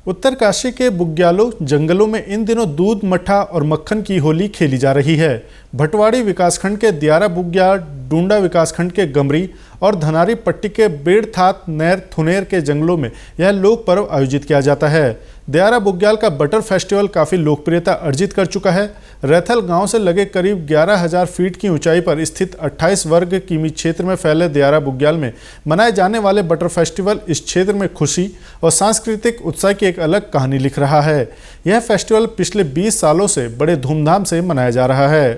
उत्तरकाशी के बुग्यालों जंगलों में इन दिनों दूध, मट्ठा और मक्खन की होली खेली जा रही है। भटवाड़ी विकासखंड के दियारा बुग्याल, डूंडा विकासखंड के गमरी और धनारी पट्टी के बेड़थात नैर थुनेर के जंगलों में यह लोक पर्व आयोजित किया जाता है। दियारा बुग्याल का बटर फेस्टिवल काफ़ी लोकप्रियता अर्जित कर चुका है। रैथल गांव से लगे करीब 11,000 फीट की ऊंचाई पर स्थित 28 वर्ग किमी क्षेत्र में फैले दियारा बुग्याल में मनाए जाने वाले बटर फेस्टिवल इस क्षेत्र में खुशी और सांस्कृतिक उत्साह की एक अलग कहानी लिख रहा है। यह फेस्टिवल पिछले 20 सालों से बड़े धूमधाम से मनाया जा रहा है।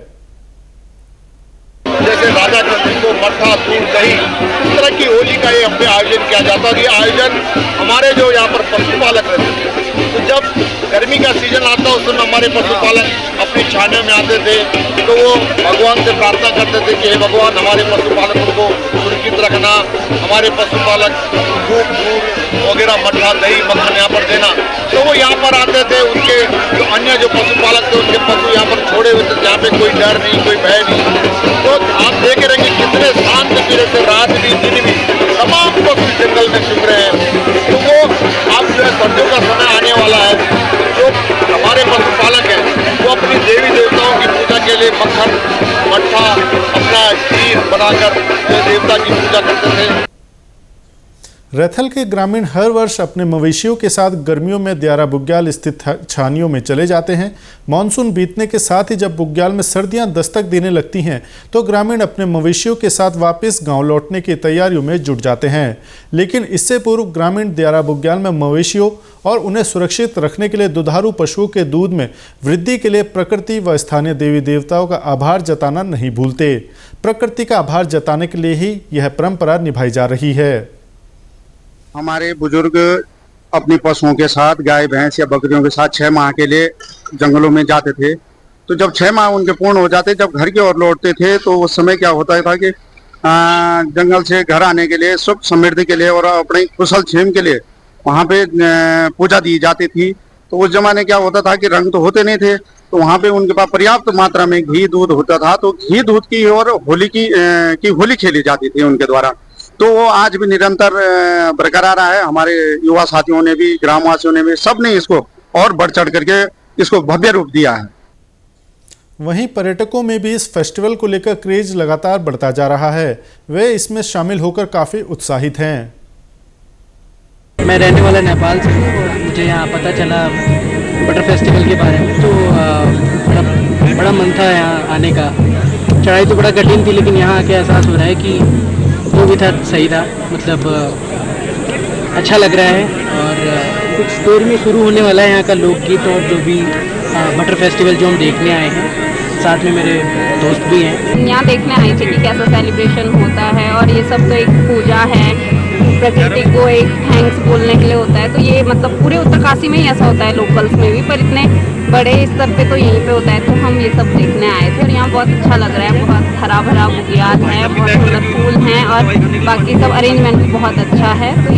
जैसे राधा कृष्ण को मट्ठा, दूध, दही, इस तरह की होली का ये अपने आयोजन किया जाता है। और ये आयोजन हमारे जो यहाँ पर पशुपालक रहते थे, तो जब गर्मी का सीजन आता उस समय हमारे पशुपालक अपनी छानियों में आते थे, तो वो भगवान से प्रार्थना करते थे कि हे भगवान, हमारे पशुपालकों को सुरक्षित रखना, हमारे पशुपालक दूध वगैरह, मट्ठा, दही, मक्खन यहाँ पर देना। तो वो यहाँ पर आते थे, उनके जो अन्य जो पशुपालक थे उनके पशु यहाँ पर छोड़े हुए थे, जहाँ पे कोई डर नहीं, कोई भय नहीं। तो आप देख रहे हैं कि कितने शांत गिरे से रात भी दिन भी तमाम पशु जंगल में चुप रहे हैं। तो वो आप जो है सर्दियों का समय आने वाला है, जो हमारे पशुपालक हैं वो अपनी देवी देवताओं की पूजा के लिए मक्खन, मट्ठा, अपना खीर बनाकर देवता की पूजा करते थे। रैथल के ग्रामीण हर वर्ष अपने मवेशियों के साथ गर्मियों में दियारा बुग्याल स्थित छानियों में चले जाते हैं। मानसून बीतने के साथ ही जब बुग्याल में सर्दियां दस्तक देने लगती हैं तो ग्रामीण अपने मवेशियों के साथ वापस गांव लौटने की तैयारियों में जुट जाते हैं। लेकिन इससे पूर्व ग्रामीण दियारा बुग्याल में मवेशियों और उन्हें सुरक्षित रखने के लिए दुधारू पशुओं के दूध में वृद्धि के लिए प्रकृति व स्थानीय देवी देवताओं का आभार जताना नहीं भूलते। प्रकृति का आभार जताने के लिए ही यह परंपरा निभाई जा रही है। हमारे बुजुर्ग अपने पशुओं के साथ, गाय भैंस या बकरियों के साथ 6 माह के लिए जंगलों में जाते थे। तो जब 6 माह उनके पूर्ण हो जाते, जब घर की ओर लौटते थे, तो उस समय क्या होता था कि जंगल से घर आने के लिए, सुख समृद्धि के लिए और अपने कुशल क्षेम के लिए वहाँ पे पूजा दी जाती थी। तो उस जमाने क्या होता था कि रंग तो होते नहीं थे, तो वहाँ पे उनके पास पर्याप्त मात्रा में घी दूध होता था। तो घी दूध की और होली की होली खेली जाती थी उनके द्वारा। तो वो आज भी निरंतर बरकरार रहा है। हमारे युवा साथियों ने भी, ग्रामवासियों ने भी, सब ने इसको और बढ़ चढ़ करके इसको भव्य रूप दिया है। वहीं पर्यटकों में भी इस फेस्टिवल को लेकर क्रेज लगातार बढ़ता जा रहा है। वे इसमें शामिल होकर काफ़ी उत्साहित हैं। मैं रहने वाला नेपाल से हूँ और मुझे यहाँ पता चला बटर फेस्टिवल के बारे में, तो बड़ा मन था यहाँ आने का। चढ़ाई तो बड़ा कठिन थी, लेकिन यहाँ आके एहसास हो रहा है कि वो भी था, सही था, मतलब अच्छा लग रहा है। और कुछ देर में शुरू होने वाला है यहाँ का लोकगीत और जो भी बटर फेस्टिवल जो हम देखने आए हैं, साथ में मेरे दोस्त भी हैं। यहाँ देखने आए थे कि कैसा सेलिब्रेशन होता है, और ये सब तो एक पूजा है, प्रकृति को एक थैंक्स बोलने के लिए होता है। तो ये मतलब पूरे उत्तरकाशी में ही ऐसा होता है, लोकल्स में भी, पर इतने बड़े स्तर पे तो यहीं पे होता है। तो हम ये सब देखने आए थे और यहाँ बहुत अच्छा लग रहा है। बहुत हरा भरा बुग्याल है, बहुत सुंदर फूल हैं और बाकी सब अरेंजमेंट भी बहुत अच्छा है। तो